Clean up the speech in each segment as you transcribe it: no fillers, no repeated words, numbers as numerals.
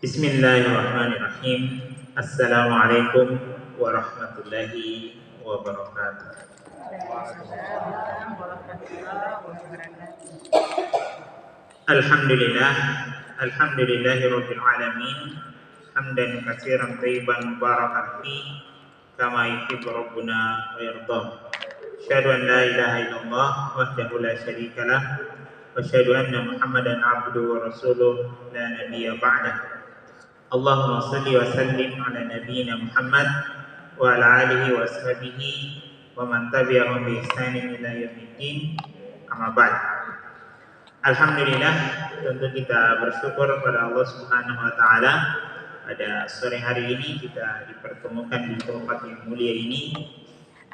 Bismillahirrahmanirrahim. Assalamualaikum warahmatullahi wabarakatuh. Waalaikumsalam warahmatullahi wabarakatuh. Alhamdulillah, alhamdulillahirabbil alamin. Hamdan katsiran thayyiban mubarakan fi kama yuhibbu rabbuna wa yarda. Asyhadu an la ilaha illallah wahdahu la syarika lah wa asyhadu anna Muhammadan abduhu wa rasuluh la nabiyya ba'dah. Allahumma salli wa sallim ala nabiyyina Muhammad wa ala alihi wa ashabihi wa man tabi'ahum bi ihsanin ila yaumiddin. Amma ba'd. Alhamdulillah, tentu kita bersyukur kepada Allah Subhanahu wa taala pada sore hari ini kita dipertemukan di tempat yang mulia ini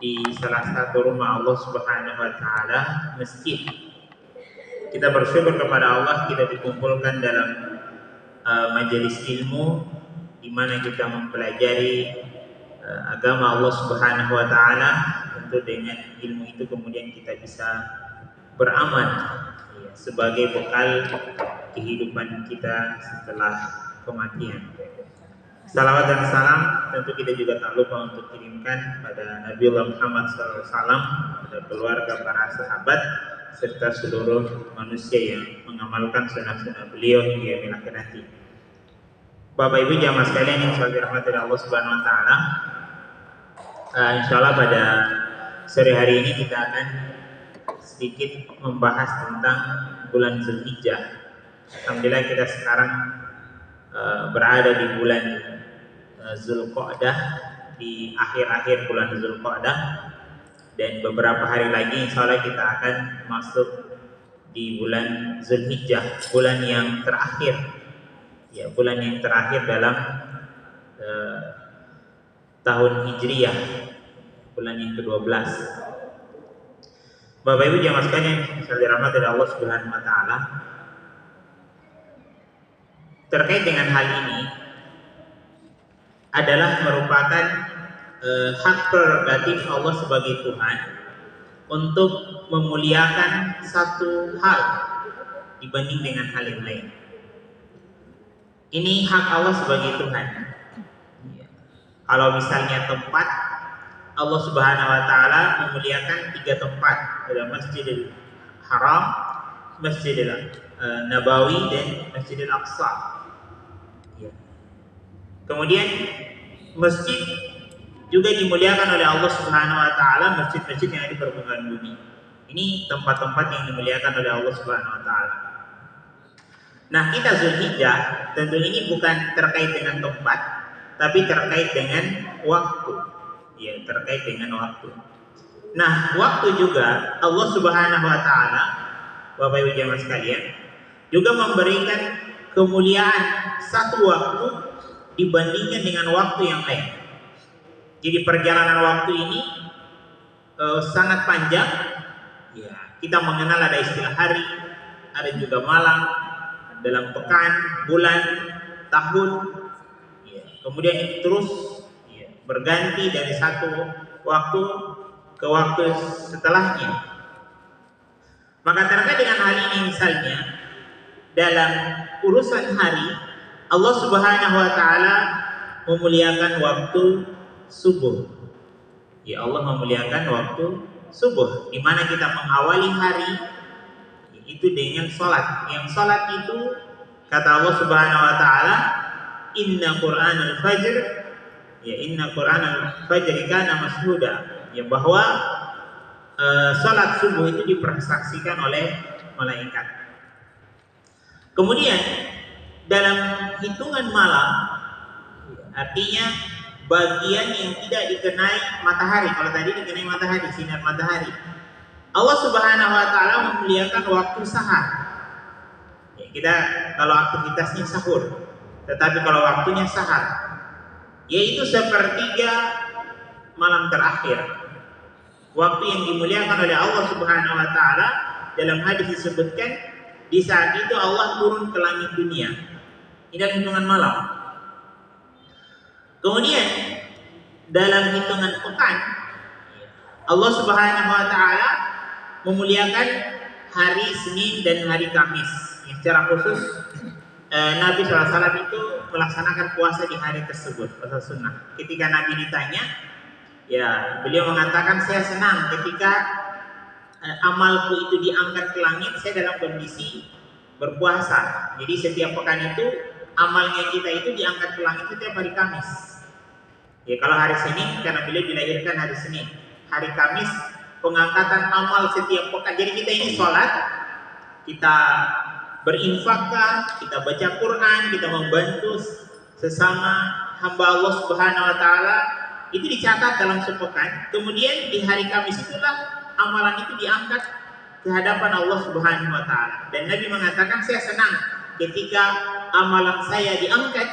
di salah satu rumah Allah Subhanahu wa taala, masjid. Kita bersyukur kepada Allah kita dikumpulkan dalam majelis ilmu di mana kita mempelajari agama Allah Subhanahu wa taala. Tentu dengan ilmu itu kemudian kita bisa beramal ya, sebagai bekal kehidupan kita setelah kematian. Salawat dan salam tentu kita juga tak lupa untuk kirimkan pada Nabiullah Muhammad SAW, pada keluarga, para sahabat, serta seluruh manusia yang mengamalkan sunnah-sunnah beliau hingga yaumil akhir nanti. Bapak Ibu jamaah sekalian yang dirahmati Allah Subhanahu wa taala, insyaallah pada sore hari ini kita akan sedikit membahas tentang bulan Zulhijjah. Alhamdulillah kita sekarang berada di bulan Zulqa'dah, di akhir-akhir bulan Zulqa'dah, dan beberapa hari lagi insyaallah kita akan masuk di bulan Zulhijjah, bulan yang terakhir, ya, bulan yang terakhir dalam tahun Hijriyah, bulan yang ke-12. Bapak Ibu jamaah sekalian yang dirahmati Allah Subhanahu wa taala, terkait dengan hal ini adalah merupakan hak prerogatif Allah sebagai Tuhan untuk memuliakan satu hal dibanding dengan hal yang lain. Ini hak Allah sebagai Tuhan. Kalau misalnya tempat, Allah Subhanahu wa taala memuliakan 3 tempat, ada Masjidil Haram, Masjidil Nabawi, dan Masjidil Aqsa. Kemudian masjid juga dimuliakan oleh Allah Subhanahu wa taala, masjid-masjid yang ada di permukaan bumi. Ini tempat-tempat yang dimuliakan oleh Allah Subhanahu wa taala. Nah, kita Zulhijjah tentu ini bukan terkait dengan tempat, tapi terkait dengan waktu. Ya, terkait dengan waktu. Nah, waktu juga Allah Subhanahu wa taala, Bapak Ibu jamaah sekalian, juga memberikan kemuliaan satu waktu dibandingkan dengan waktu yang lain. Jadi perjalanan waktu ini sangat panjang. Ya, kita mengenal ada istilah hari, ada juga malam, dalam pekan, bulan, tahun. Ya, kemudian itu terus berganti dari satu waktu ke waktu setelahnya. Maka terkait dengan hal ini misalnya dalam urusan hari, Allah Subhanahu wa taala memuliakan waktu subuh. Ya, Allah memuliakan waktu subuh, di mana kita mengawali hari itu dengan salat. Yang salat itu kata Allah Subhanahu wa taala, "Inna Qur'anal fajr", ya, "Inna Qur'anal fajr kana mashhuda", ya, bahwa salat subuh itu dipersaksikan oleh malaikat. Kemudian dalam hitungan malam, artinya bagian yang tidak dikenai matahari. Kalau tadi dikenai matahari, sinar matahari, Allah Subhanahu wa taala memuliakan waktu sahar. Ya, kita kalau aktivitasnya sahur, tetapi kalau waktunya sahar, yaitu sepertiga malam terakhir, waktu yang dimuliakan oleh Allah Subhanahu wa taala. Dalam hadis disebutkan di saat itu Allah turun ke langit dunia. Ini adalah hitungan malam. Kemudian dalam hitungan pekan, Allah Subhanahu wa taala memuliakan hari Senin dan hari Kamis. Yang secara khusus Nabi SAW itu melaksanakan puasa di hari tersebut, puasa sunnah. Ketika Nabi ditanya, ya beliau mengatakan, saya senang ketika amalku itu diangkat ke langit, saya dalam kondisi berpuasa. Jadi setiap pekan itu amalnya kita itu diangkat ke langit setiap hari Kamis. Ya kalau hari Senin karena beliau dilahirkan hari Senin. Hari Kamis pengangkatan amal setiap pekan. Jadi kita ini sholat, kita berinfakkan, kita baca Quran, kita membantu sesama hamba Allah Subhanahu wa taala, itu dicatat dalam sepekan. Kemudian di hari Kamis itulah amalan itu diangkat ke hadapan Allah Subhanahu wa taala. Dan Nabi mengatakan, saya senang ketika amalan saya diangkat,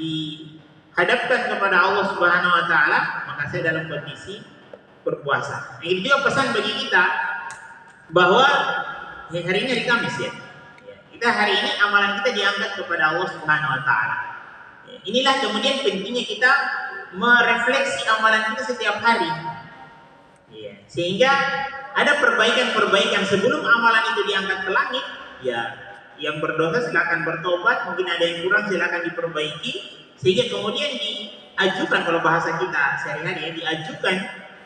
dihadapkan kepada Allah Subhanahu wa taala, maka saya dalam kondisi berpuasa. Nah, ini juga pesan bagi kita bahwa hari ini hari Kamis ya. Kita hari ini amalan kita diangkat kepada Allah Subhanahu wa taala. Inilah kemudian pentingnya kita merefleksi amalan kita setiap hari. Sehingga ada perbaikan-perbaikan sebelum amalan itu diangkat ke langit. Ya, yang berdosa silakan bertobat, mungkin ada yang kurang silakan diperbaiki, sehingga kemudian diajukan, kalau bahasa kita sehari-hari ya, diajukan,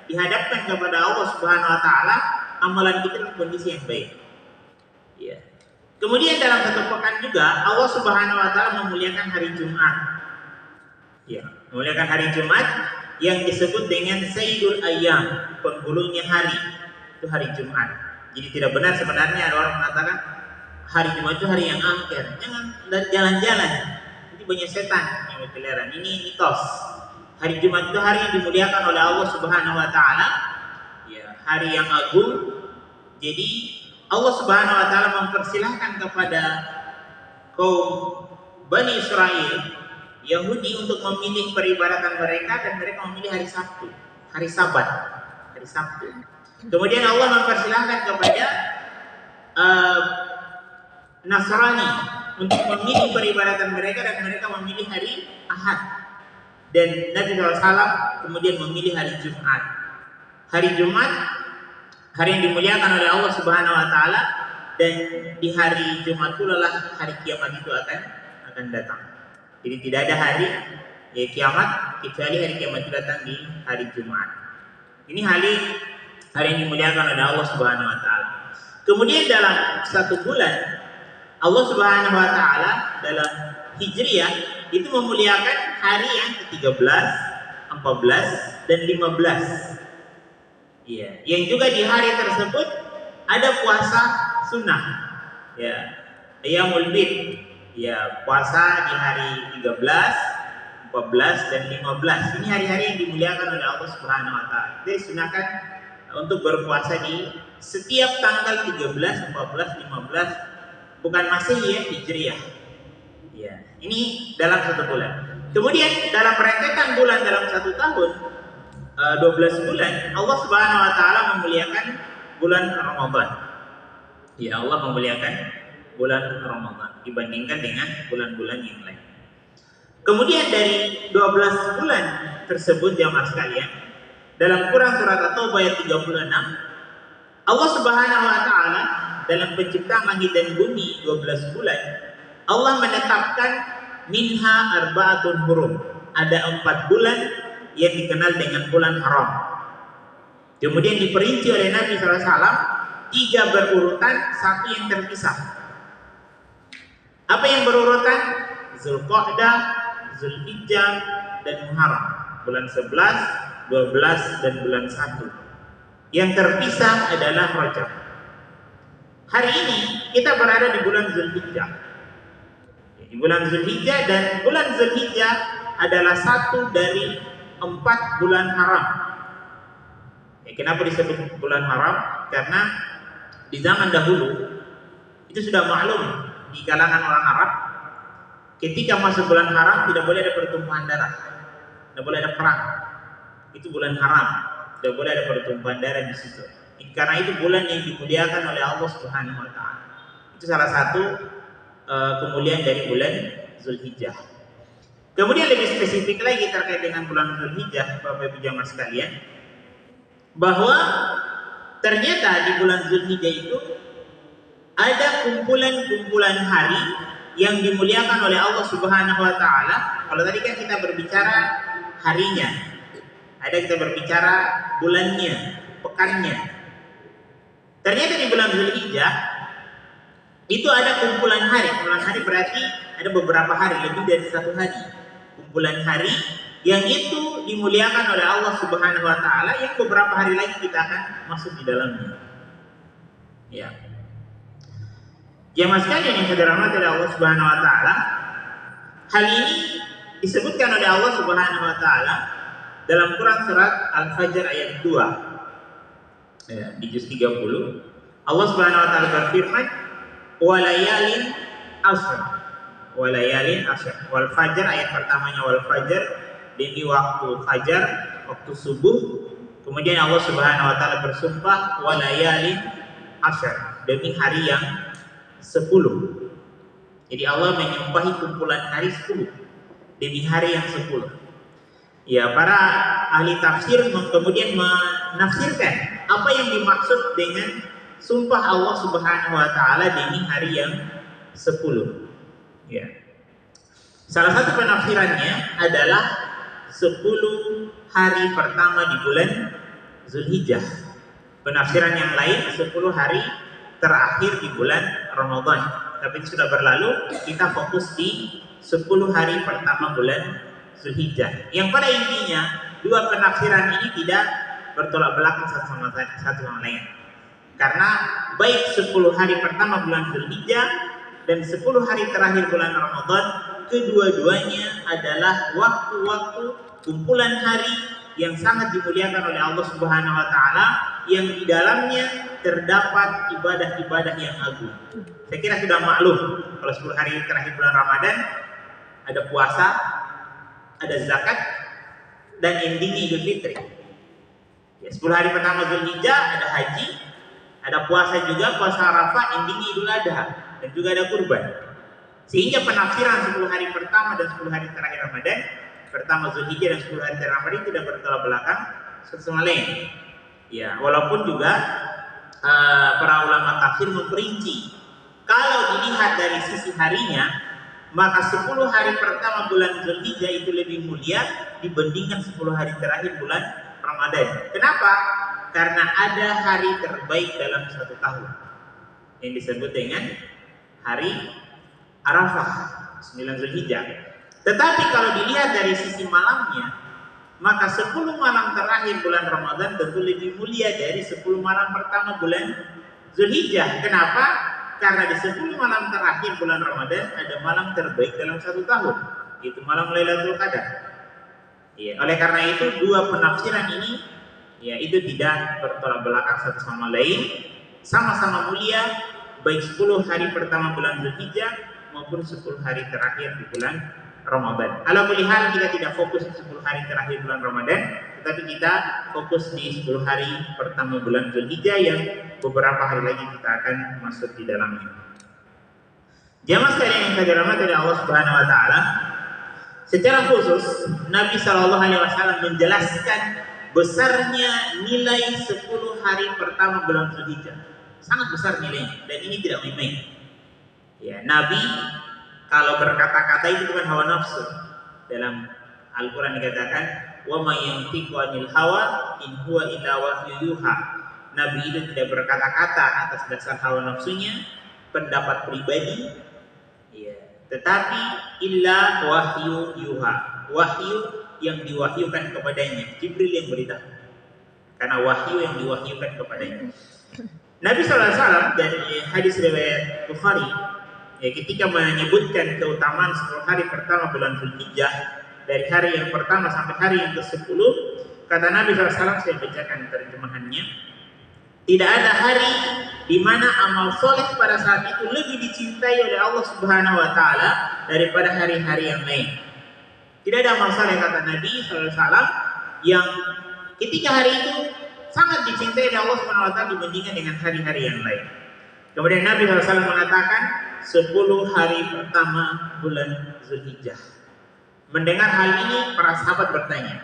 dihadapkan kepada Allah Subhanahu wa taala amalan kita dalam kondisi yang baik. Ya. Kemudian dalam satu pekan juga Allah Subhanahu wa taala memuliakan hari Jumat. Ya, memuliakan hari Jumat yang disebut dengan Sayyidul Ayyam, penghulunya hari. Itu hari Jumat. Jadi tidak benar sebenarnya ada orang mengatakan hari Jumat itu hari yang akhir. Jangan jalan-jalan. Nanti banyak setan yang berkeliaran. Ini mitos. Hari Jumat itu hari yang dimuliakan oleh Allah Subhanahu wa taala. Ya, hari yang agung. Jadi Allah Subhanahu wa taala mempersilahkan kepada kaum Bani Israel, Yahudi, untuk memilih peribadatan mereka, dan mereka memilih hari Sabtu, hari Sabat, hari Sabtu. Kemudian Allah mempersilahkan kepada Nasrani untuk memilih peribadatan mereka, dan mereka memilih hari Ahad. Dan Nabi SAW kemudian memilih hari Jumat. Hari Jumat, hari yang dimuliakan oleh Allah Subhanahu wa taala, dan di hari Jumat pula lah hari kiamat itu akan datang. Jadi tidak ada hari kiamat kecuali hari kiamat itu datang di hari Jumat. Ini hari yang dimuliakan oleh Allah Subhanahu wa taala. Kemudian dalam satu bulan Allah Subhanahu wa taala dalam Hijriah itu memuliakan hari yang ke-13, 14 dan 15. Iya, yang juga di hari tersebut ada puasa sunnah. Ya, Ayyamul Bid. Ya, puasa di hari 13, 14 dan 15. Ini hari-hari yang dimuliakan oleh Allah Subhanahu wa taala. Jadi sunahkan untuk berpuasa di setiap tanggal 13, 14, 15, bukan Masehi ya, Hijriah. Ya, ini dalam satu bulan. Kemudian dalam rentetan bulan dalam satu tahun, 12 bulan, Allah Subhanahu wa taala memuliakan bulan Ramadan. Ya, Allah memuliakan bulan Ramadan dibandingkan dengan bulan-bulan yang lain. Kemudian dari 12 bulan tersebut jamaah sekalian, dalam Quran surat At-Taubah ayat 36, Allah Subhanahu wa taala dalam penciptaan langit dan bumi 12 bulan, Allah menetapkan minha arba'atun hurum. Ada 4 bulan yang dikenal dengan bulan haram. Kemudian diperinci oleh Nabi SAW 3 berurutan, 1 yang terpisah. Apa yang berurutan? Zulqa'dah, Zulhijjah, dan Muharram. Bulan 11, 12, dan bulan 1. Yang terpisah adalah Rajab. Hari ini kita berada di bulan Zulhijjah. Di bulan Zulhijjah, dan bulan Zulhijjah adalah 1 dari 4 bulan haram. Kenapa disebut bulan haram? Karena di zaman dahulu itu sudah maklum di kalangan orang Arab, ketika masuk bulan haram tidak boleh ada pertumpahan darah, tidak boleh ada perang. Itu bulan haram, tidak boleh ada pertumpahan darah di situ. Karena itu bulan yang dimuliakan oleh Allah Subhanahu wa taala. Itu salah satu kemuliaan dari bulan Zulhijjah. Kemudian lebih spesifik lagi terkait dengan bulan Zulhijjah, Bapak Ibu jamaah sekalian, bahwa ternyata di bulan Zulhijjah itu ada kumpulan-kumpulan hari yang dimuliakan oleh Allah Subhanahu wa taala. Kalau tadi kan kita berbicara harinya, ada kita berbicara bulannya, pekannya. Ternyata di bulan Zulhijjah itu ada kumpulan hari. Kumpulan hari berarti ada beberapa hari, lebih dari satu hari. Kumpulan hari yang itu dimuliakan oleh Allah Subhanahu wa taala, yang beberapa hari lagi kita akan masuk di dalamnya. Ya. Jamaah sekalian yang dirahmati oleh Allah Subhanahu wa taala, hal ini disebutkan oleh Allah Subhanahu wa taala dalam Quran surat Al-Fajr ayat 2. Ya, di juz 30. Allah Subhanahu wa taala berfirman, "Wa layalin ashr." Wa layalin ashr. Wal fajr ayat pertamanya wal fajr, demi waktu fajar, waktu subuh. Kemudian Allah Subhanahu wa taala bersumpah, "Wa layalin ashr." Demi hari yang 10. Jadi Allah menyumpahi kumpulan hari 10 demi hari yang 10. Ya, para ahli tafsir kemudian menafsirkan apa yang dimaksud dengan sumpah Allah Subhanahu wa taala demi hari yang 10. Ya. Salah satu penafsirannya adalah 10 hari pertama di bulan Zulhijjah. Penafsiran yang lain 10 hari terakhir di bulan Ramadan. Tapi sudah berlalu, kita fokus di 10 hari pertama bulan Zulhijjah. Yang pada intinya, dua penafsiran ini tidak bertolak belakang satu sama lain. Karena baik 10 hari pertama bulan Zulhijjah dan 10 hari terakhir bulan Ramadan, kedua-duanya adalah waktu-waktu kumpulan hari yang sangat dimuliakan oleh Allah Subhanahu wa taala, yang di dalamnya terdapat ibadah-ibadah yang agung. Saya kira sudah maklum kalau 10 hari terakhir bulan Ramadan ada puasa, ada zakat, dan endingnya Idul Fitri. Ya, 10 hari pertama Zulhijjah ada haji, ada puasa juga, puasa Arafah, endingnya Idul Adha, dan juga ada kurban. Sehingga penafsiran 10 hari pertama dan 10 hari terakhir Ramadan, pertama Zulhijjah dan 10 hari terakhir Ramadan tidak bertolak belakang satu sama lain. Ya, walaupun juga para ulama tafsir memperinci, kalau dilihat dari sisi harinya, maka 10 hari pertama bulan Zulhijjah itu lebih mulia dibandingkan 10 hari terakhir bulan Ramadan. Kenapa? Karena ada hari terbaik dalam satu tahun yang disebut dengan hari Arafah, 9 Zulhijjah. Tetapi kalau dilihat dari sisi malamnya, maka 10 malam terakhir bulan Ramadan tentu lebih mulia dari 10 malam pertama bulan Zulhijjah. Kenapa? Karena di 10 malam terakhir bulan Ramadan ada malam terbaik dalam satu tahun, yaitu malam Lailatul Qadar. Ya, oleh karena itu dua penafsiran ini ya itu tidak bertolak belakang satu sama lain, sama-sama mulia, baik 10 hari pertama bulan Zulhijjah maupun 10 hari terakhir di bulan Ramadan. Ala kulli hal, kita tidak fokus di 10 hari terakhir bulan Ramadan, tetapi kita fokus di 10 hari pertama bulan Zulhijjah yang beberapa hari lagi kita akan masuk di dalamnya. Jamaah sekalian yang saya dirahmati oleh Allah Subhanahu wa taala, secara khusus Nabi Shallallahu alaihi wasallam menjelaskan besarnya nilai 10 hari pertama bulan Zulhijjah. Sangat besar nilainya, dan ini tidak main-main. Ya, Nabi kalau berkata-kata itu bukan hawa nafsu. Dalam Al-Quran dikatakan, wa may yantiqu 'anil hawa in huwa illa wahyu yuha. Nabi itu tidak berkata-kata atas dasar hawa nafsunya, pendapat pribadi, ya, tetapi illa wahyu yuha, wahyu yang diwahyukan kepadanya, Jibril yang beritahu. Karena wahyu yang diwahyukan kepadanya. Nabi SAW dari hadis riwayat Bukhari, ya, ketika menyebutkan keutamaan 10 hari pertama bulan Zulhijjah, dari hari yang pertama sampai hari yang ke-10, kata Nabi SAW, saya bacakan terjemahannya, tidak ada hari di mana amal soleh pada saat itu lebih dicintai oleh Allah Subhanahu wa taala daripada hari-hari yang lain. Tidak ada amal soleh, kata Nabi SAW, yang ketika hari itu sangat dicintai oleh Allah Subhanahu wa taala dibandingkan dengan hari-hari yang lain. Kemudian Nabi SAW mengatakan 10 hari pertama bulan Zulhijjah. Mendengar hal ini, para sahabat bertanya,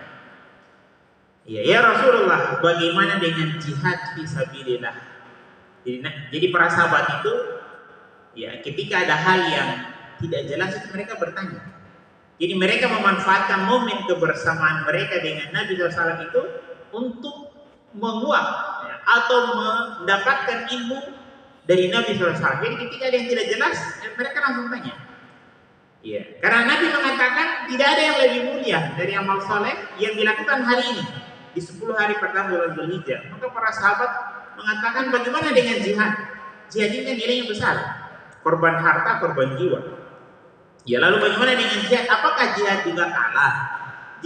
ya Rasulullah, bagaimana dengan jihad fisabilillah? Jadi para sahabat itu, ya, ketika ada hal yang tidak jelas itu mereka bertanya. Jadi mereka memanfaatkan momen kebersamaan mereka dengan Nabi SAW itu untuk menguak ya, atau mendapatkan ilmu dari Nabi SAW. Jadi ketika ada yang tidak jelas, mereka langsung tanya. Ya, karena Nabi mengatakan tidak ada yang lebih mulia dari amal soleh yang dilakukan hari ini di 10 hari pertama bulan Dzulhijjah. Maka para sahabat mengatakan bagaimana dengan jihad? Jihad ini kan nilainya besar, korban harta, korban jiwa. Ya lalu bagaimana dengan jihad? Apakah jihad juga kalah?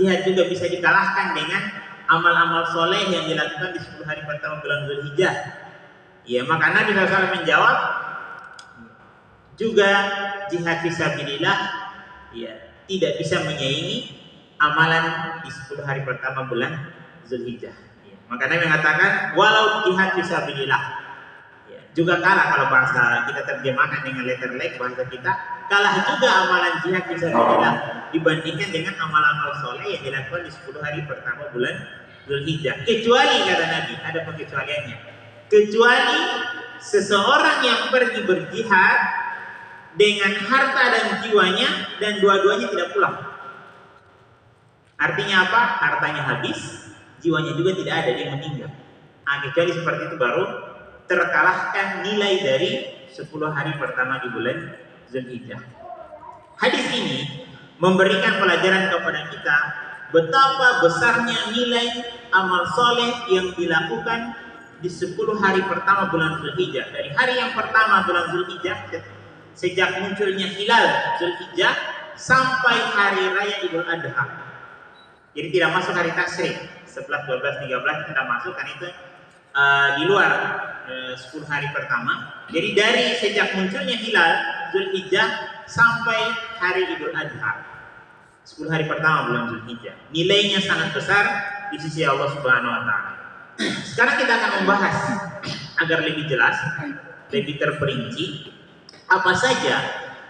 Jihad juga bisa dikalahkan dengan amal-amal soleh yang dilakukan di 10 hari pertama bulan Dzulhijjah. Ya maka Nabi SAW menjawab, juga jihad fisabilillah ya tidak bisa menyaingi amalan di 10 hari pertama bulan Dzulhijjah. Ya, maka Nabi mengatakan walau jihad fisabilillah ya, juga kalah, kalau bahasa kita terjemahkan dengan letter leg bahasa kita, kalah juga amalan jihad fisabilillah dibandingkan dengan amal-amal soleh yang dilakukan di 10 hari pertama bulan Dzulhijjah. Kecuali kata Nabi, ada pengecualiannya. Kecuali seseorang yang pergi berjihad dengan harta dan jiwanya dan dua-duanya tidak pulang. Artinya apa? Hartanya habis, jiwanya juga tidak ada, dia meninggal. Nah, kecuali seperti itu baru terkalahkan nilai dari 10 hari pertama di bulan Dzulhijjah. Hadis ini memberikan pelajaran kepada kita betapa besarnya nilai amal soleh yang dilakukan di 10 hari pertama bulan Dzulhijjah. Dari hari yang pertama bulan Dzulhijjah, sejak munculnya hilal Dzulhijjah sampai hari raya Idul Adha. Jadi tidak masuk hari tasyrik. 11, 12, 13 tidak masuk, kan itu di luar 10 hari pertama. Jadi dari sejak munculnya hilal Dzulhijjah sampai hari Idul Adha, 10 hari pertama bulan Dzulhijjah. Nilainya sangat besar di sisi Allah Subhanahu wa taala. Sekarang kita akan membahas agar lebih jelas, lebih terperinci apa saja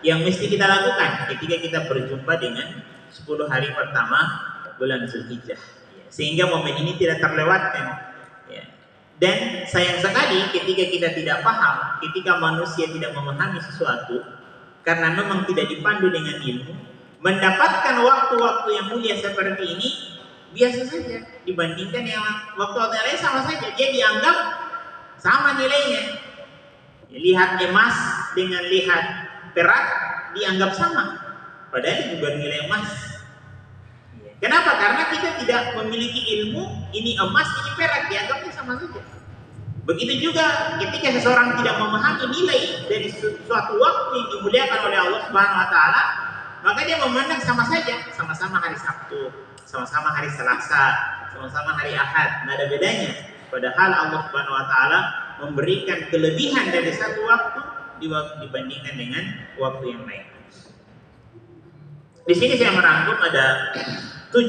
yang mesti kita lakukan ketika kita berjumpa dengan 10 hari pertama bulan Dzulhijjah, sehingga momen ini tidak terlewatkan. Dan sayang sekali ketika kita tidak paham, ketika manusia tidak memahami sesuatu karena memang tidak dipandu dengan ilmu, mendapatkan waktu-waktu yang mulia seperti ini biasa saja dibandingkan yang waktu-waktu lain. Sama saja, dia dianggap sama nilainya. Lihat emas dengan lihat perak dianggap sama, padahal juga nilai emas. Kenapa? Karena kita tidak memiliki ilmu, ini emas, ini perak, dianggapnya sama saja. Begitu juga ketika seseorang tidak memahami nilai dari suatu waktu yang dimuliakan oleh Allah Subhanahu wa taala, maka dia memandang sama saja, sama-sama hari Sabtu, sama-sama hari Selasa, sama-sama hari Ahad, tidak ada bedanya. Padahal Allah Subhanahu wa taala memberikan kelebihan dari satu waktu dibandingkan dengan waktu yang lain. Di sini saya merangkum ada 7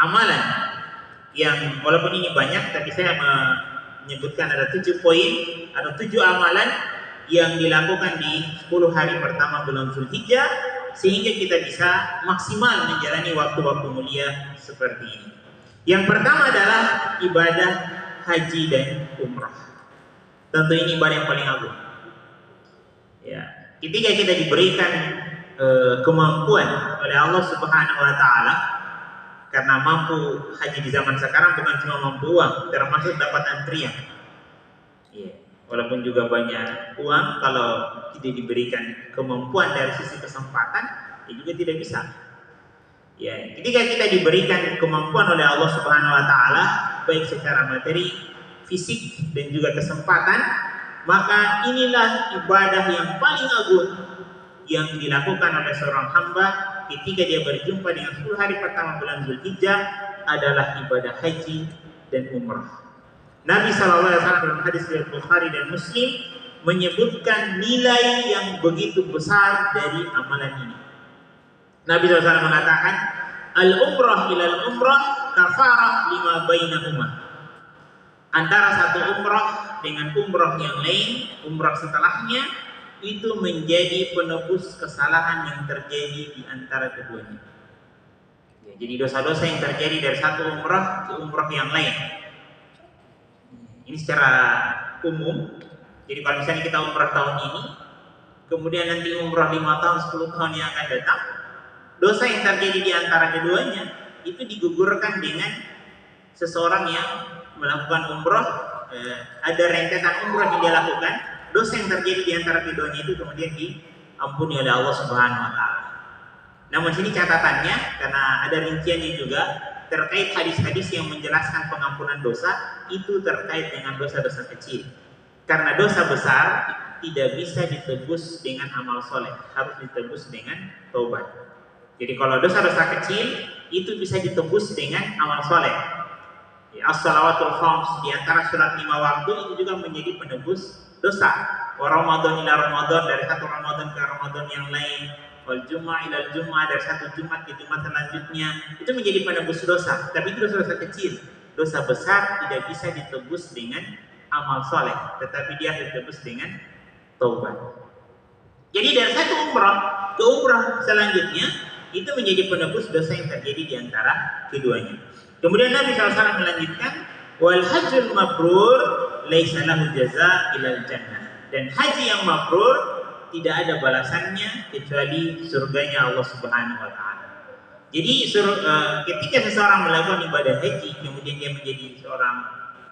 amalan yang walaupun ini banyak, tapi saya menyebutkan ada 7 poin, ada 7 amalan yang dilakukan di 10 hari pertama bulan Dzulhijjah sehingga kita bisa maksimal menjalani waktu-waktu mulia seperti ini. Yang pertama adalah ibadah haji dan umrah. Tentu ini ibadah yang paling agung. Ya, ketika kita diberikan kemampuan oleh Allah Subhanahu wa taala, karena mampu haji di zaman sekarang bukan cuma mampu uang, termasuk dapat antrian. Ya, walaupun juga banyak uang, kalau tidak diberikan kemampuan dari sisi kesempatan, ya juga tidak bisa. Ya, ketika kita diberikan kemampuan oleh Allah Subhanahu wa taala baik secara materi, fisik dan juga kesempatan, maka inilah ibadah yang paling agung yang dilakukan oleh seorang hamba ketika dia berjumpa dengan 10 hari pertama bulan Dzulhijjah adalah ibadah haji dan umrah. Nabi SAW dalam hadis riwayat Bukhari dan Muslim menyebutkan nilai yang begitu besar dari amalan ini. Nabi SAW mengatakan, al-umrah ilal umrah kafarah lima bainahuma. Antara satu umrah dengan umrah yang lain, umrah setelahnya, itu menjadi penebus kesalahan yang terjadi di antara keduanya. Ya, jadi dosa-dosa yang terjadi dari satu umrah ke umrah yang lain. Ini secara umum. Jadi kalau misalnya kita umrah tahun ini, kemudian nanti umrah 5 tahun, 10 tahun yang akan datang, dosa yang terjadi di antara keduanya itu digugurkan dengan seseorang yang melakukan umrah, ada rentetan umrah yang dia lakukan, dosa yang terjadi di antara keduanya itu kemudian diampuni oleh Allah Subhanahu wa taala. Namun sini catatannya, karena ada rinciannya juga terkait hadis-hadis yang menjelaskan pengampunan dosa, itu terkait dengan dosa-dosa kecil. Karena dosa besar tidak bisa ditebus dengan amal soleh, harus ditebus dengan taubat. Jadi kalau dosa-dosa kecil itu bisa ditebus dengan amal soleh. As-salawatul khams, di antara sholat 5 waktu itu juga menjadi penebus dosa. Wa Ramadan ila Ramadan, dari satu Ramadan ke Ramadan yang lain. Wal Jum'ah ila Jum'ah, dari satu Jumat ke Jumat selanjutnya, itu menjadi penebus dosa. Tapi itu dosa-dosa kecil. Dosa besar tidak bisa ditebus dengan amal soleh, tetapi dia ditebus dengan taubat. Jadi dari satu umrah ke umrah selanjutnya itu menjadi penebus dosa yang terjadi di antara keduanya. Kemudian Nabi SAW melanjutkan, wal hajjul mabrur laisa lahu jaza ilal jannah. Dan haji yang mabrur tidak ada balasannya kecuali surganya Allah Subhanahu wa taala. Jadi ketika seseorang melakukan ibadah haji kemudian dia menjadi seorang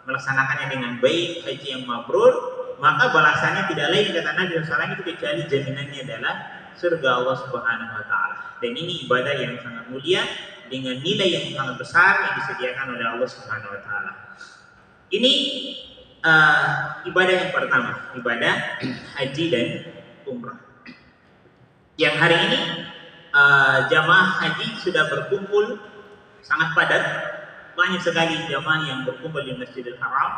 melaksanakannya dengan baik, haji yang mabrur, maka balasannya tidak lain kata Nabi SAW itu kecuali jaminannya adalah surga Allah Subhanahu wa taala. Dan ini ibadah yang sangat mulia dengan nilai yang sangat besar yang disediakan oleh Allah Subhanahu wa taala. Ini ibadah yang pertama, ibadah haji dan umrah. Yang hari ini jamaah haji sudah berkumpul sangat padat, banyak sekali jamaah yang berkumpul di Masjidil Haram,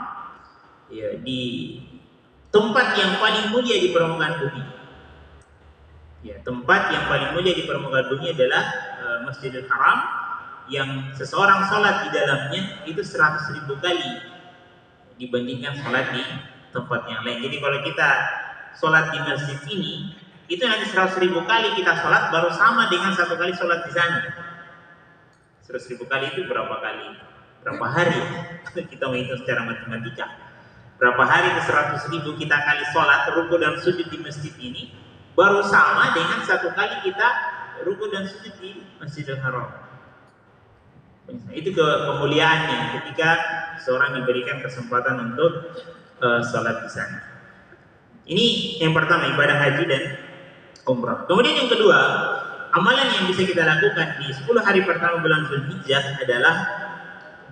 ya, di tempat yang paling mulia di permukaan bumi. Ya, tempat yang paling mulia di permukaan bumi adalah Masjidil Haram, yang seseorang sholat di dalamnya itu 100.000 kali dibandingkan sholat di tempat yang lain. Jadi kalau kita sholat di masjid ini, itu nanti 100.000 kali kita sholat baru sama dengan satu kali sholat di sana. 100.000 kali itu berapa kali? Berapa hari? Kita menghitung secara matematika. Berapa hari itu 100.000 kita kali sholat, ruku dan sujud di masjid ini, baru sama dengan satu kali kita ruku dan sujud di Masjidil Haram. Itu kemuliaannya ketika seorang diberikan kesempatan untuk sholat di sana. Ini yang pertama, ibadah haji dan umrah. Kemudian yang kedua, amalan yang bisa kita lakukan di 10 hari pertama bulan Zulhijjah adalah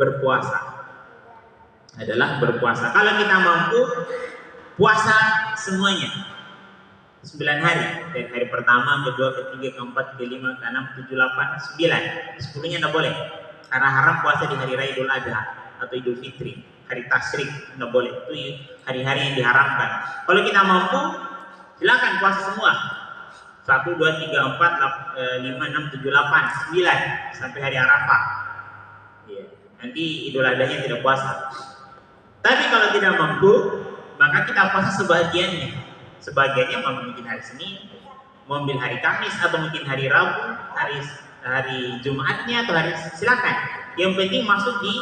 berpuasa. Kalau kita mampu puasa semuanya 9 hari, dari hari pertama, kedua, ketiga, keempat, kelima, keenam, 7, 8, 9. 10-nya tidak boleh. Karena haram puasa di hari raya Idul Adha atau Idul Fitri, hari tasyrik tidak boleh. Itu hari-hari yang diharamkan. Kalau kita mampu, silakan puasa semua. 1, 2, 3, 4, 5, 6, 7, 8, 9 sampai hari Arafah. Ya, nanti Idul Adha-nya tidak puasa. Tapi kalau tidak mampu, maka kita puasa sebagiannya. Sebagiannya mungkin hari Senin, mungkin hari Kamis, atau mungkin hari Rabu, hari Jumatnya, atau hari, silakan. Yang penting masuk di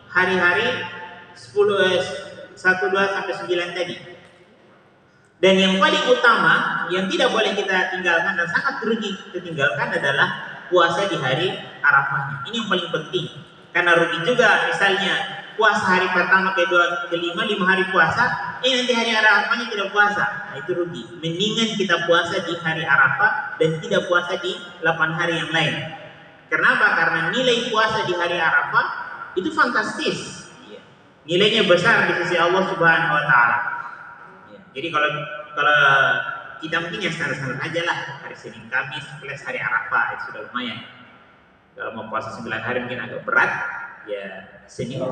hari-hari 1, 2 sampai 9 tadi. Dan yang paling utama yang tidak boleh kita tinggalkan dan sangat rugi ketinggalkan adalah puasa di hari Arafahnya. Ini yang paling penting. Karena rugi juga misalnya puasa hari pertama, kedua, kelima, 5 hari puasa, nanti hari Arafahnya tidak puasa. Nah, itu rugi. Mendingan kita puasa di hari Arafah dan tidak puasa di 8 hari yang lain. Kenapa? Karena nilai puasa di hari Arafah itu fantastis. Nilainya besar di sisi Allah Subhanahu wa taala. Jadi kalau kita mungkin yang standar-standar aja lah, hari Senin, Kamis plus hari Arafah itu sudah lumayan. Kalau mau puasa 9 hari mungkin agak berat, ya Senin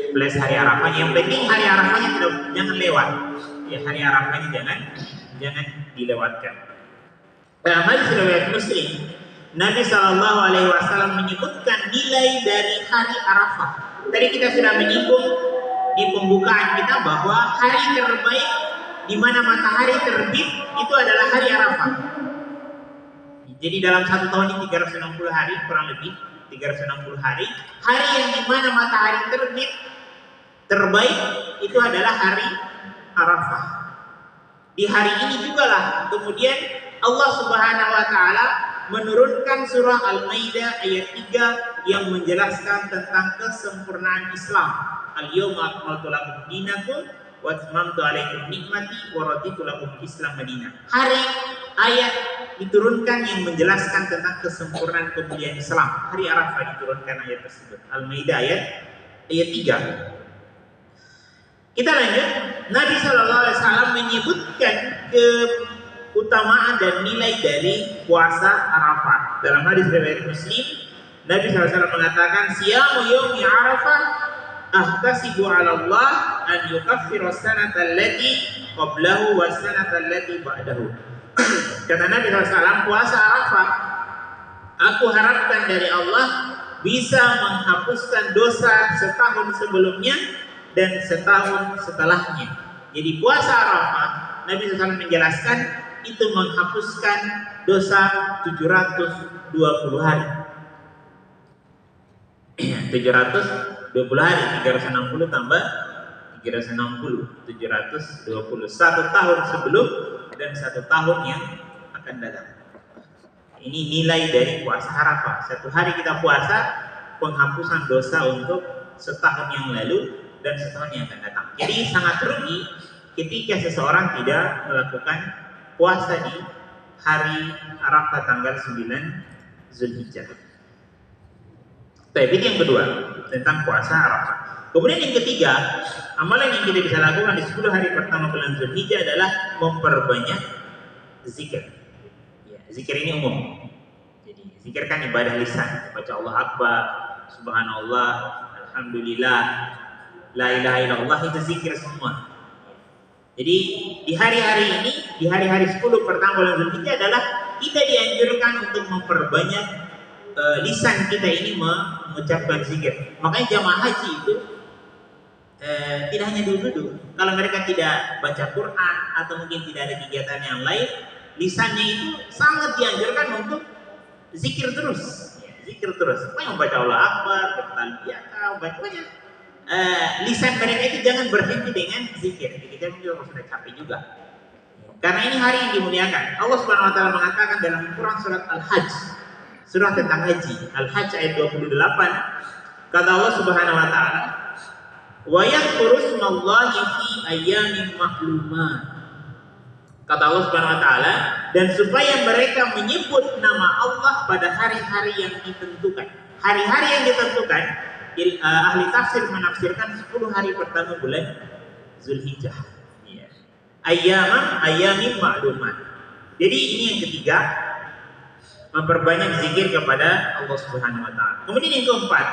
plus hari Arafah. Yang penting hari Arafahnya jangan lewat. Ya, hari Arafahnya jangan dilewatkan. Dalam hadis riwayat Muslim, Nabi SAW menyebutkan nilai dari hari Arafah. Tadi kita sudah menyinggung di pembukaan kita bahwa hari terbaik di mana matahari terbit itu adalah hari Arafah. Jadi dalam satu tahun ini 360 hari, kurang lebih 360 hari, hari yang di mana matahari terbit terbaik itu adalah hari Arafah. Di hari ini juga lah kemudian Allah Subhanahu wa taala menurunkan surah Al-Maidah ayat 3 yang menjelaskan tentang kesempurnaan Islam. Al-yawma akmaltu lakum dinakum wa atmamtu alaikum nikmati wa raditu lakum Islam Madinah. Hari ayat diturunkan yang menjelaskan tentang kesempurnaan kemuliaan Islam. Hari Arafah diturunkan ayat tersebut. Al-Maidah ayat 3. Kita lanjut. Nabi SAW menyebutkan keutamaan dan nilai dari puasa Arafah. Dalam hadis riwayat Muslim, Nabi SAW mengatakan, "Siyamu yaumi Arafah ahtasibu 'ala Allah an yukaffiru as-sanata allati qablahu was-sanata allati ba'dahu." Kata Nabi SAW, puasa Arafah aku harapkan dari Allah bisa menghapuskan dosa setahun sebelumnya dan setahun setelahnya. Jadi puasa Arafah, Nabi SAW menjelaskan itu menghapuskan dosa 720 hari. 720 hari, 360 tambah 360, 720. 1 tahun sebelum dan 1 tahun yang akan datang. Ini nilai dari puasa Arafah. 1 hari kita puasa, penghapusan dosa untuk setahun yang lalu dan setahun yang akan datang. Jadi sangat rugi ketika seseorang tidak melakukan puasa di hari Arafah tanggal 9 Zulhijjah. Tapi yang kedua tentang puasa Arafah. Kemudian yang ketiga, amalan yang kita bisa lakukan di 10 hari pertama bulan Zulhijjah adalah memperbanyak zikir. Ya, zikir ini umum. Jadi zikir kan ibadah lisan, baca Allah Akbar, Subhanallah, Alhamdulillah, La ilaha illallah, itu zikir semua. Jadi di hari-hari ini, di hari-hari 10 pertama bulan Zulhijjah adalah kita dianjurkan untuk memperbanyak lisan kita ini mengucapkan zikir. Makanya jamaah haji itu tidak hanya duduk-duduk. Kalau mereka tidak baca Quran atau mungkin tidak ada kegiatan yang lain, lisannya itu sangat dianjurkan untuk zikir terus. Ya, zikir terus. Supaya membaca Allah Akbar, bertalbiyah, banyak. Lisan mereka itu jangan berhenti dengan zikir. Kita juga sudah capek juga. Karena ini hari yang dimuliakan. Allah Subhanahu wa taala mengatakan dalam Quran surat Al-Hajj, surah tentang haji, Al-Hajj ayat 28, kata Allah Subhanahu wa taala, "Wa yadhkuru ismallahi fi ayyamin ma'lumat." Kata Allah Subhanahu wa taala, dan supaya mereka menyebut nama Allah pada hari-hari yang ditentukan. Hari-hari yang ditentukan, ahli tafsir menafsirkan 10 hari pertama bulan Zulhijjah. Ya. Ayyamin ma'lumat. Jadi ini yang ketiga, memperbanyak zikir kepada Allah Subhanahu wa taala. Kemudian yang keempat,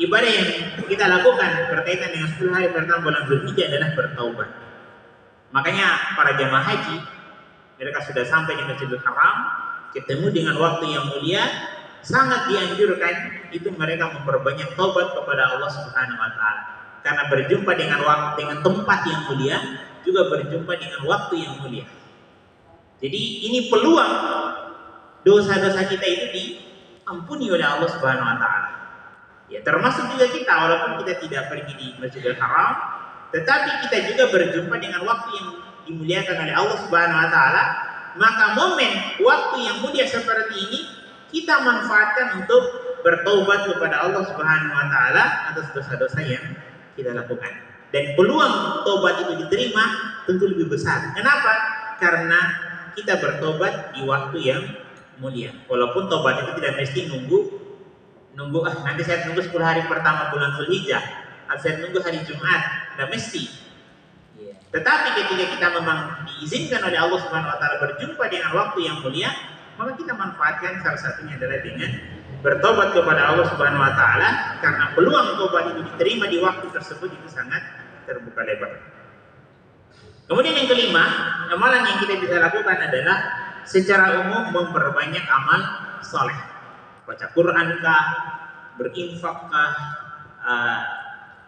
ibadah yang kita lakukan berkaitan dengan 10 hari pertama bulan Zulhijjah adalah bertaubat. Makanya para jamaah haji, mereka sudah sampai di Masjidil Haram, ketemu dengan waktu yang mulia, sangat dianjurkan itu mereka memperbanyak taubat kepada Allah Subhanahu wa taala. Karena berjumpa dengan tempat yang mulia, juga berjumpa dengan waktu yang mulia. Jadi ini peluang dosa-dosa kita itu diampuni oleh Allah Subhanahu wa taala. Ya, termasuk juga kita, walaupun kita tidak pergi di Masjidil Haram, tetapi kita juga berjumpa dengan waktu yang dimuliakan oleh Allah Subhanahu wa taala. Maka momen waktu yang mulia seperti ini kita manfaatkan untuk bertobat kepada Allah Subhanahu wa taala atas dosa-dosa yang kita lakukan. Dan peluang tobat itu diterima tentu lebih besar. Kenapa? Karena kita bertobat di waktu yang mulia. Walaupun tobat itu tidak mesti nunggu nanti saya tunggu 10 hari pertama bulan Zulhijjah, atau saya tunggu hari Jumat, tidak mesti. Tetapi ketika kita memang diizinkan oleh Allah Subhanahu wa taala berjumpa dengan waktu yang mulia, maka kita manfaatkan. Salah satunya adalah dengan bertobat kepada Allah Subhanahu wa taala, karena peluang tobat itu diterima di waktu tersebut itu sangat terbuka lebar. Kemudian yang kelima, amalan yang kita bisa lakukan adalah secara umum memperbanyak amal soleh. Baca Quran kah, berinfak kah,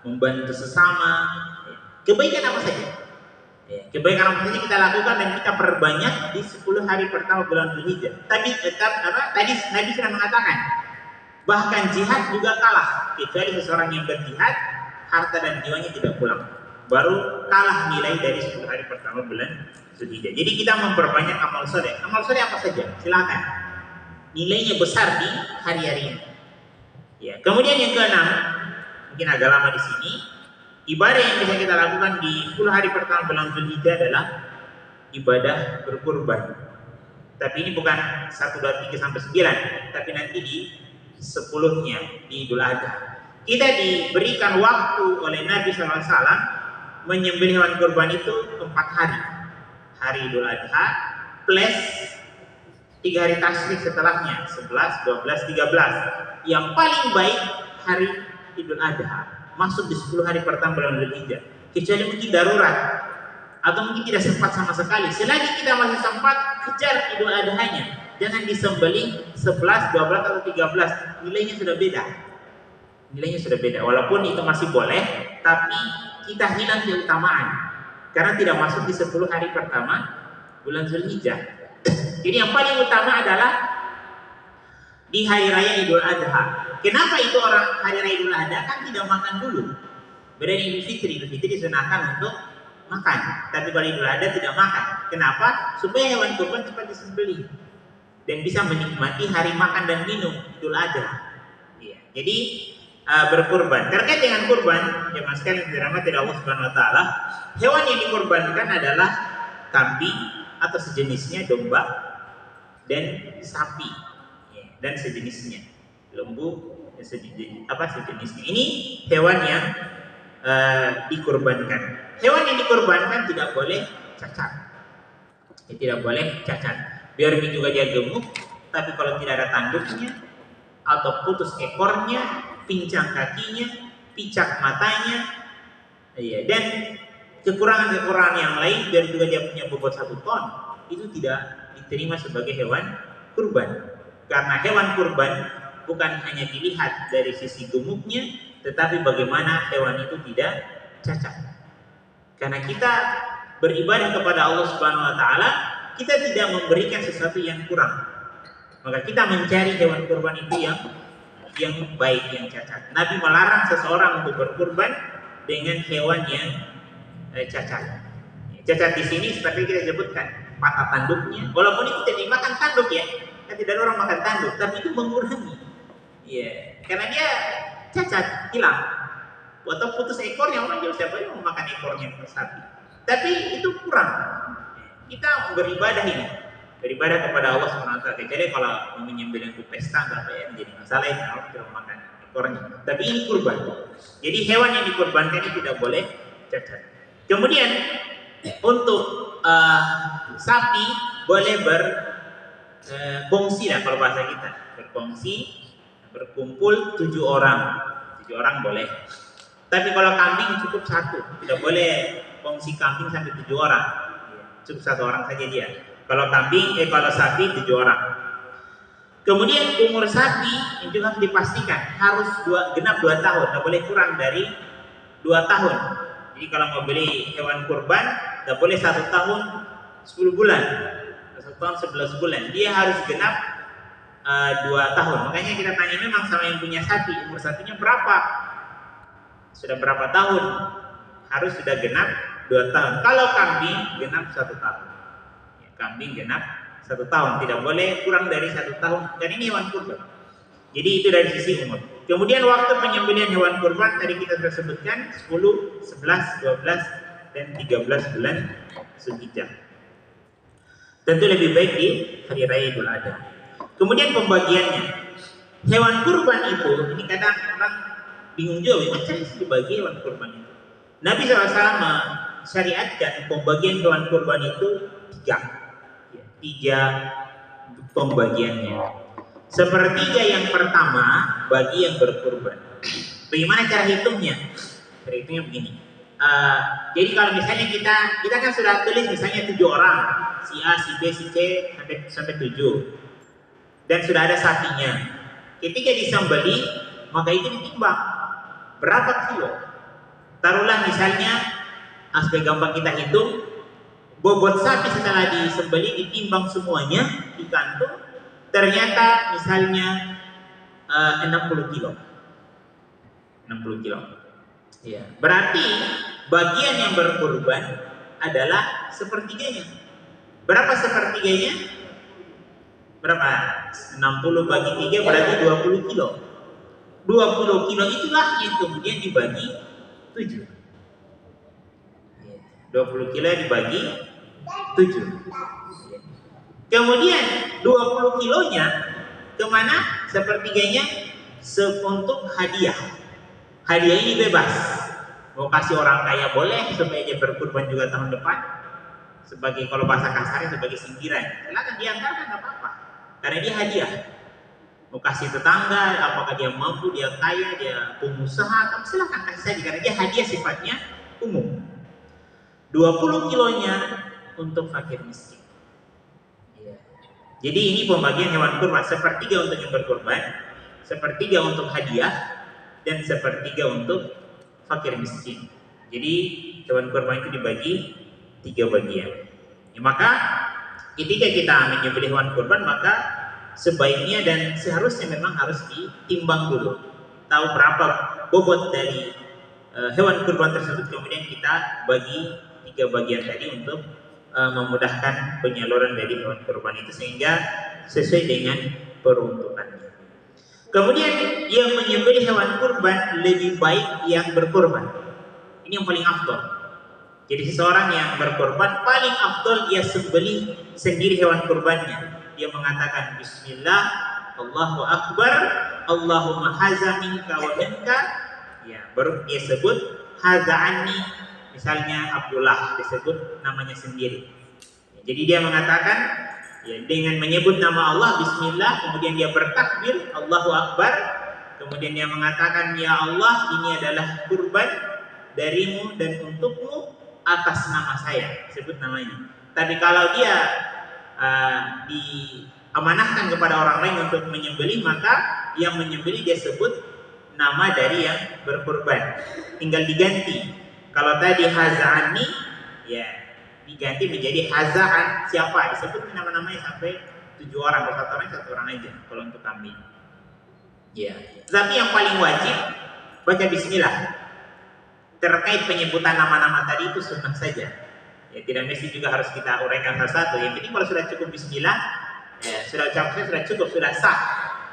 membantu sesama, kebaikan apa saja. Kebaikan apa saja kita lakukan dan kita perbanyak di 10 hari pertama bulan Zulhijjah. Tadi Nabi sudah mengatakan, bahkan jihad juga kalah, kecuali seseorang yang berjihad harta dan jiwanya tidak pulang, baru kalah nilai dari 10 hari pertama bulan Zulhijjah. Jadi kita memperbanyak amal soleh. Amal soleh apa saja? Silakan. Nilainya besar di hari-hari ini. Ya. Kemudian yang keenam, mungkin agak lama di sini, ibadah yang bisa kita lakukan di 10 hari pertama bulan Zulhijjah adalah ibadah berkurban. Tapi ini bukan 1, 2, 3 sampai 9, tapi nanti di 10-nya di Idul Adha. Kita diberikan waktu oleh Nabi SAW menyembelih hewan kurban itu 4 hari. Hari Idul Adha plus 3 hari tasyrik setelahnya, 11, 12, 13. Yang paling baik hari Idul Adha, masuk di 10 hari pertama bulan Zulhijjah. Kecuali mungkin darurat atau mungkin tidak sempat sama sekali. Selagi kita masih sempat, kejar Idul Adhanya. Jangan disembelih 11, 12 atau 13. Nilainya sudah beda. Nilainya sudah beda. Walaupun itu masih boleh, tapi kita hilang keutamaan karena tidak masuk di 10 hari pertama bulan Zulhijjah. Jadi yang paling utama adalah di hari raya Idul Adha. Kenapa itu orang hari raya Idul Adha kan tidak makan dulu? Beda Idul Fitri. Idul Fitri disunahkan untuk makan, tapi kalau Idul Adha tidak makan. Kenapa? Supaya hewan kurban cepat disembelih dan bisa menikmati hari makan dan minum Idul Adha. Ya. Jadi berkurban. Terkait dengan kurban, jemaah sekalian yang dirahmati Allah Subhanahu wa taala, hewan yang dikurbankan adalah kambing atau sejenisnya, domba dan sapi, ya, dan sejenisnya, lembu dan sejenisnya. Ini hewan yang dikurbankan. Hewan yang dikurbankan tidak boleh cacat. Ya, tidak boleh cacat. Biar juga dia gemuk, tapi kalau tidak ada tanduknya atau putus ekornya, pincang kakinya, picak matanya, ya, dan kekurangan-kekurangan yang lain, biar juga dia punya bobot 1 ton, itu tidak diterima sebagai hewan kurban. Karena hewan kurban bukan hanya dilihat dari sisi gemuknya, tetapi bagaimana hewan itu tidak cacat. Karena kita beribadah kepada Allah Subhanahu wa taala, kita tidak memberikan sesuatu yang kurang. Maka kita mencari hewan kurban itu yang baik, yang cacat. Nabi melarang seseorang untuk berkurban dengan hewan yang cacat. Cacat di sini seperti kita sebutkan, patah tanduknya. Walaupun itu tidak dimakan tanduk ya, kan tidak ada orang makan tanduk, tapi itu mengurangi. Ya, karena dia cacat, hilang. Atau putus ekornya, orang jauh siapa yang mau makan ekornya sapi. Tapi itu kurang. Kita beribadah ini, beribadah kepada Allah SWT. Jadi kalau menyembelih untuk pesta nggak apa ya, jadi masalah itu harus kita makan ekornya. Tapi ini kurban. Jadi hewan yang dikurbankan ini tidak boleh cacat. Kemudian untuk sapi boleh berkongsi lah kalau bahasa kita, berkongsi, berkumpul 7 orang. 7 orang boleh. Tapi kalau kambing cukup 1, tidak boleh kongsi kambing sampai 7 orang. Cukup 1 orang saja dia. Kalau kalau sapi 7 orang. Kemudian umur sapi yang juga harus dipastikan harus genap 2 tahun, tidak boleh kurang dari 2 tahun. Jadi kalau mau beli hewan kurban, tidak boleh 1 tahun 10 bulan, 1 tahun 11 bulan. Dia harus genap 2 tahun. Makanya kita tanya memang sama yang punya sapi, umur sapinya berapa? Sudah berapa tahun? Harus sudah genap 2 tahun. Kalau kambing genap 1 tahun. Ya, kambing genap 1 tahun, tidak boleh kurang dari 1 tahun. Dan ini hewan kurban. Jadi itu dari sisi umur. Kemudian waktu penyembelihan hewan kurban tadi kita sudah sebutkan 10, 11, 12 dan 13 bulan Zulhijjah. Tentu lebih baik di hari raya Idul Adha. Kemudian pembagiannya. Hewan kurban itu, ini kadang orang bingung juga, macam sih dibagi hewan kurban itu. Nabi SAW syariatkan pembagian hewan kurban itu 3 pembagiannya. Sepertiga yang pertama bagi yang berkurban. Bagaimana cara hitungnya? Cara hitungnya begini. Jadi kalau misalnya kita kan sudah tulis misalnya 7 orang, si A, si B, si C sampai 7, dan sudah ada sapinya. Ketika disembelih, maka itu ditimbang berapa kilo. Taruhlah misalnya, aspek gampang kita hitung, bobot sapi setelah disembelih ditimbang semuanya di kantung, ternyata misalnya 60 kilo. 60 kilo. Ya, berarti bagian yang berkurban adalah sepertiganya. Berapa sepertiganya? Berapa? 60 bagi 3 berarti 20 kilo. 20 kilo itulah yang kemudian dibagi 7. 20 kilo dibagi 7. Kemudian 20 kilonya kemana? Sepertiganya untuk hadiah. Hadiah ini bebas. Mau kasih orang kaya boleh supaya dia berkurban juga tahun depan. Sebagai kalau bahasa kasarnya sebagai sindiran. Silakan diantarkan, nggak apa-apa. Karena dia hadiah. Mau kasih tetangga, apakah dia mampu, dia kaya, dia pengusaha, kamu silakan kasih saja karena dia hadiah sifatnya umum. 20 kilonya untuk fakir miskin. Jadi ini pembagian hewan kurban, sepertiga untuk yang berkurban, sepertiga untuk hadiah, dan sepertiga untuk fakir miskin. Jadi hewan kurban itu dibagi 3 bagian. Ya, maka ketika kita menyembelih hewan kurban, maka sebaiknya dan seharusnya memang harus ditimbang dulu, tahu berapa bobot dari hewan kurban tersebut, kemudian kita bagi 3 bagian tadi untuk memudahkan penyaluran dari hewan kurban itu sehingga sesuai dengan peruntukannya. Kemudian yang menyembelih hewan kurban lebih baik yang berkurban. Ini yang paling afdol. Jadi seseorang yang berkurban paling afdol dia sembelih sendiri hewan kurbannya. Dia mengatakan bismillah, Allahu akbar, Allahumma haza minka wa minka. Ya, baru dia sebut haza anni. Misalnya Abdullah disebut namanya sendiri. Ya, jadi dia mengatakan ya, dengan menyebut nama Allah bismillah, kemudian dia bertakbir Allahu akbar, kemudian dia mengatakan ya Allah ini adalah kurban darimu dan untukmu atas nama saya, sebut namanya. Tapi kalau dia diamanahkan kepada orang lain untuk menyembelih, maka yang menyembelih dia sebut nama dari yang berkurban, tinggal diganti. Kalau tadi haza'ani, ya diganti menjadi haza'an siapa? Disebut nama-namanya sampai 7 orang, kalau 1 orang aja kalau untuk kambing. Ya. Tapi yang paling wajib baca bismillah. Terkait penyebutan nama-nama tadi itu sunnah saja. Ya, tidak mesti juga harus kita uraikan satu-satu. Yang penting kalau sudah cukup bismillah, ya, sudah cukup, sudah sah.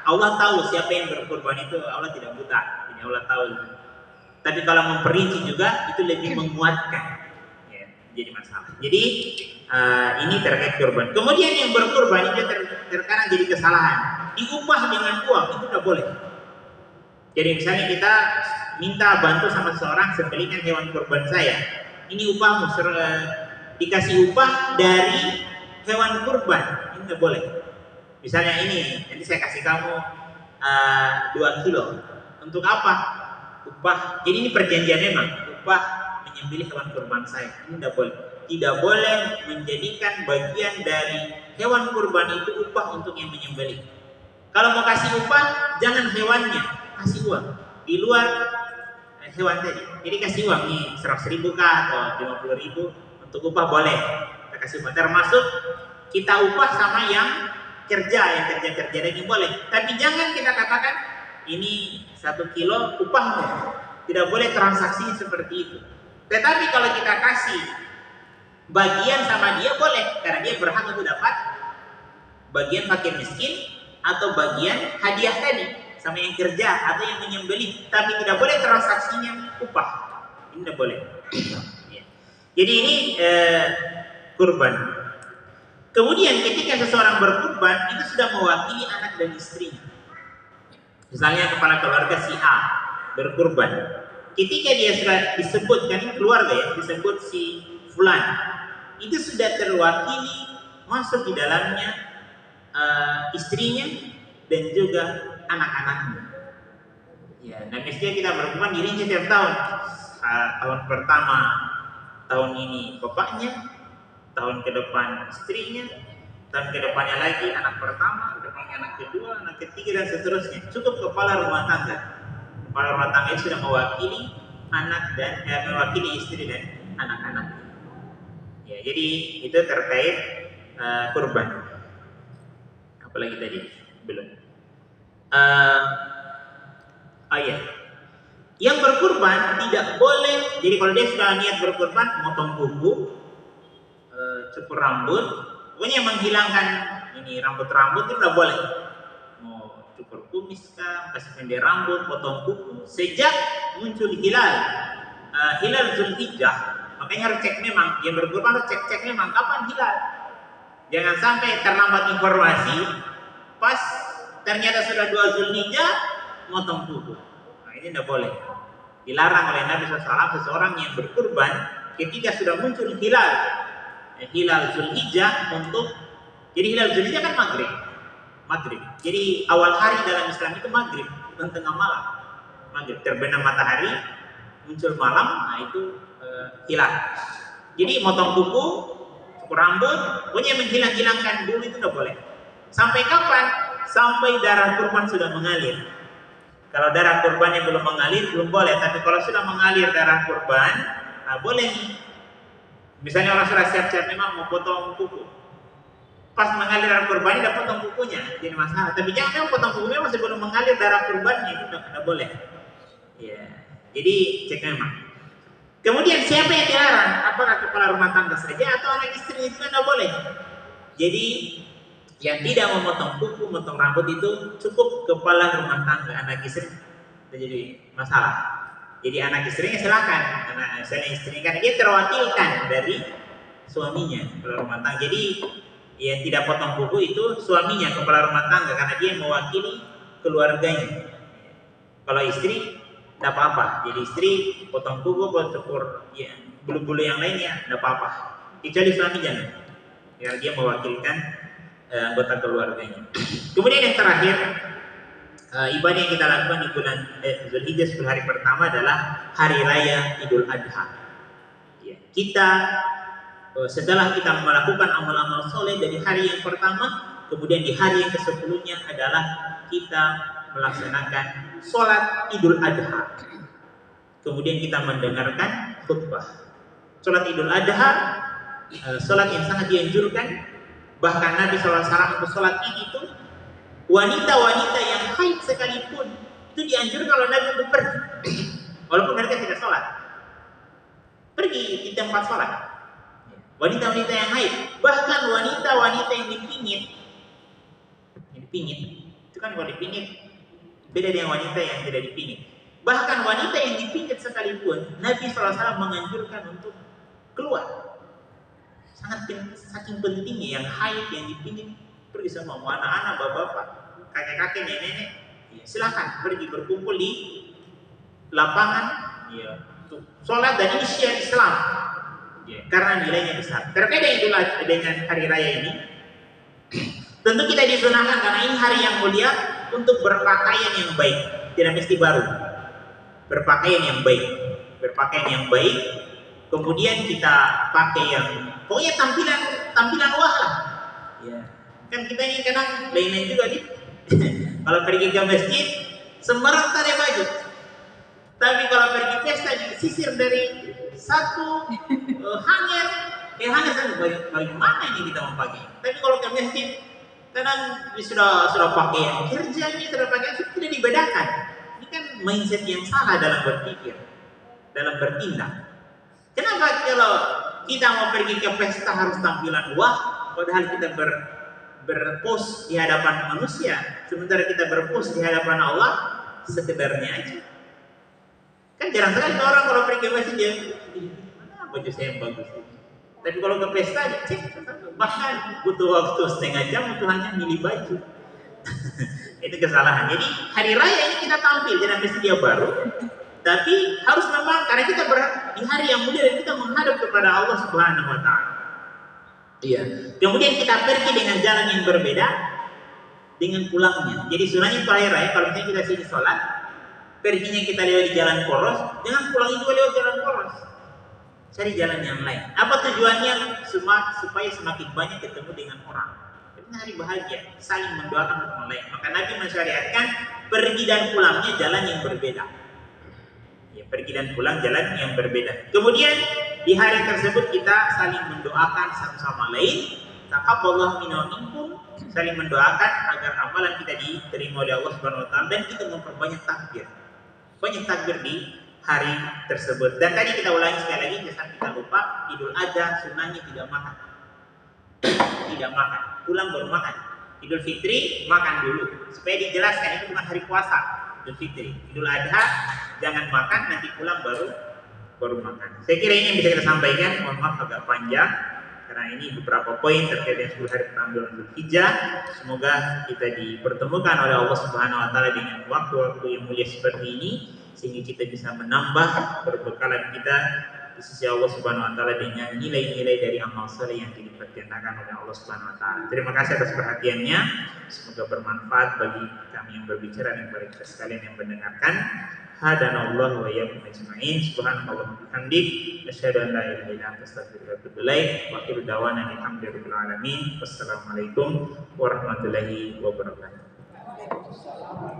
Allah tahu siapa yang berkurban itu, Allah tidak buta. Ini Allah tahu. Tapi kalau memperinci juga itu lebih menguatkan, ya, jadi masalah. Jadi ini terkait kurban. Kemudian yang berkurban itu terkadang jadi kesalahan. Diupah dengan uang itu tidak boleh. Jadi misalnya kita minta bantu sama seorang sembelihkan hewan kurban saya. Ini upahmu, dikasih upah dari hewan kurban. Ini tidak boleh. Misalnya ini, nanti saya kasih kamu 2 kilo. Untuk apa? Upah. Jadi ini perjanjian memang. Upah menyembelih hewan kurban saya. Ini tidak boleh. Tidak boleh menjadikan bagian dari hewan kurban itu upah untuk yang menyembelih. Kalau mau kasih upah, jangan hewannya, kasih uang. Di luar hewan tadi. Jadi kasih uang nih 100.000 kah atau 50.000 untuk upah boleh. Kita kasih upah. Termasuk kita upah sama yang kerja ini boleh. Tapi jangan kita katakan ini 1 kilo upahmu. Tidak boleh transaksi seperti itu. Tetapi kalau kita kasih bagian sama dia boleh, karena dia berhak untuk dapat bagian fakir miskin atau bagian hadiah tadi sama yang kerja atau yang menyembelih. Tapi tidak boleh transaksinya upah. Ini tidak boleh. Jadi ini kurban. Kemudian ketika seseorang berkurban itu sudah mewakili anak dan istrinya. Misalnya kepala keluarga si A berkurban. Ketika dia sudah disebutkan keluarga ya, disebut si fulan, itu sudah terwakili masuk di dalamnya istrinya dan juga anak-anaknya. Ya, dan mestinya kita berkurban dirinya setiap tahun. Tahun pertama tahun ini bapaknya, tahun ke depan istrinya, tahun ke depannya lagi anak pertama, depannya anak kedua, anak ketiga dan seterusnya. Cukup kepala rumah tangga. Kepala rumah tangga itu sudah mewakili anak dan mewakili istri dan anak-anak. Ya, jadi itu terkait kurban. Apalagi tadi belum. Ya. Yang berkurban tidak boleh. Jadi kalau dia sudah niat berkurban, motong kuku, cukur rambut, pokoknya menghilangkan ini rambut-rambut itu udah boleh. Mau cukur kumis kah, kasih pendek rambut, potong kuku. Sejak muncul hilal Zulhijjah, makanya harus cek memang yang berkurban harus cek memang kapan hilal. Jangan sampai terlambat informasi, pas ternyata sudah 2 Zulhijjah motong kuku. Nah ini tidak boleh. Dilarang oleh Nabi SAW seseorang yang berkurban ketika sudah muncul hilal Zulhijjah jadi hilal Zulhijjah kan maghrib. Jadi awal hari dalam Islam itu maghrib, bukan tengah malam. Maghrib terbenam matahari, muncul malam, nah itu hilal. Jadi motong kuku, cukur rambut, pokoknya menghilangkan bulu itu tidak boleh. Sampai kapan? Sampai darah kurban sudah mengalir. Kalau darah kurbannya belum mengalir, belum boleh. Tapi kalau sudah mengalir darah kurban, nah boleh nih. Misalnya orang sudah siap-siap memang mau potong kuku. Pas mengalir darah kurbannya, udah potong kukunya, jadi masalah. Tapi jangan potong kukunya masih belum mengalir darah kurbannya, itu udah boleh. Ya. Jadi cek memang. Kemudian siapa yang dilarang? Apakah kepala rumah tangga saja atau anak istri itu kan tidak boleh. Jadi yang tidak memotong kuku, memotong rambut itu cukup kepala rumah tangga. Anak istri jadi masalah. Jadi anak istrinya silakan. Anak istri kan dia terwakilkan dari suaminya kepala rumah tangga. Jadi yang tidak potong kuku itu suaminya kepala rumah tangga karena dia mewakili keluarganya. Kalau istri tidak apa-apa. Jadi istri potong kuku, cukur ya, bulu-bulu yang lainnya tidak apa-apa. Kecuali suami jangan. Karena dia mewakilkan anggota keluarganya. Kemudian yang terakhir, ibadah yang kita lakukan di bulan Zulhijjah 10 hari pertama adalah hari raya Idul Adha. Ya, kita setelah kita melakukan amal-amal soleh dari hari yang pertama, kemudian di hari yang ke-10-nya adalah kita melaksanakan sholat Idul Adha. Kemudian kita mendengarkan khutbah. Sholat Idul Adha, sholat yang sangat dianjurkan. Bahkan Nabi SAW untuk sholat ini itu wanita-wanita yang haid sekalipun itu dianjurkan kalau Nabi untuk pergi, walaupun mereka tidak sholat, pergi di tempat sholat. Wanita-wanita yang haid, bahkan wanita-wanita yang dipingit itu kan kalau dipingit beda dengan wanita yang tidak dipingit. Bahkan wanita yang dipingit sekalipun Nabi SAW menganjurkan untuk keluar. Saking pentingnya yang haid, yang dipingit, pergi sama anak-anak, bapak-bapak, kakek-kakek, nenek-nenek, ya, silakan pergi berkumpul di lapangan, ya, untuk sholat. Dan ini syiar Islam, ya, karena nilainya besar. Terkait dengan hari raya ini, tentu kita disunahkan karena ini hari yang mulia untuk berpakaian yang baik, tidak mesti baru. Berpakaian yang baik, kemudian kita pakai yang pokoknya tampilan wah lah. Ya. Kan kita ini kadang lain-lain juga nih. Kalau pergi ke masjid sembarang tak ada baju. Tapi kalau pergi pesta disisir dari satu hanger bagaimana ini kita mau pakai. Tapi kalau ke masjid kadang sudah pakai yang kerjanya, sudah pakai yang tidak dibedakan. Ini kan mindset yang salah dalam berpikir, dalam bertindak. Kenapa kalau kita mau pergi ke pesta harus tampilan wah, padahal kita berpose di hadapan manusia, sementara kita berpose di hadapan Allah sekedarnya aja. Kan jarang sekali orang kalau pergi ke masjid dia, mana baju saya yang bagus. Tapi kalau ke pesta cek, bahkan butuh waktu setengah jam untuk hanya milih baju. Itu kesalahan. Jadi hari raya ini kita tampil, jangan mesti dia baru. Tapi harus memang karena kita di hari yang mulia dan kita menghadap kepada Allah Subhanahu wa taala. Iya. Kemudian kita pergi dengan jalan yang berbeda dengan pulangnya. Jadi sunahnya itu hari raya kalau misalnya kita sini sholat, perginya kita lewat di jalan poros, jangan pulang juga lewat jalan poros. Cari jalan yang lain. Apa tujuannya? Supaya semakin banyak ketemu dengan orang. Ini hari bahagia, saling mendoakan untuk orang lain. Maka Nabi mensyariatkan pergi dan pulangnya jalan yang berbeda. Ya, pergi dan pulang jalan yang berbeda. Kemudian di hari tersebut kita saling mendoakan satu sama lain. Taqabbalallahu minna wa minkum, saling mendoakan agar amalan kita diterima oleh Allah Subhanahu wa taala dan kita memperbanyak takbir. Banyak takbir di hari tersebut. Dan tadi kita ulangi sekali lagi, jangan kita lupa Idul Adha sunahnya tidak makan. tidak makan, pulang baru makan. Idul Fitri makan dulu, supaya dijelaskan itu bukan hari puasa. Idul Fitri, Idul Adha jangan makan, nanti pulang baru makan. Saya kira ini yang bisa kita sampaikan. Mohon maaf agak panjang karena ini beberapa poin terkait dengan 10 hari pertama bulan Dzulhijjah. Semoga kita dipertemukan oleh Allah Subhanahu wa taala dengan waktu-waktu yang mulia seperti ini, sehingga kita bisa menambah perbekalan kita di sisi Allah Subhanahu wa taala dengan nilai-nilai dari amal saleh yang dilipat-gandakan oleh Allah Subhanahu wa taala. Terima kasih atas perhatiannya. Semoga bermanfaat bagi kami yang berbicara dan bagi kita sekalian yang mendengarkan. Hadanallahu wa iyyakum ajmain. Subhanallah wa bihamdik, asyhadu an la ilaha illa anta astaghfiruka wa atubu ilaik. Wa akhiru da'wana alhamdulillahi alamin. Wassalamualaikum warahmatullahi wabarakatuh.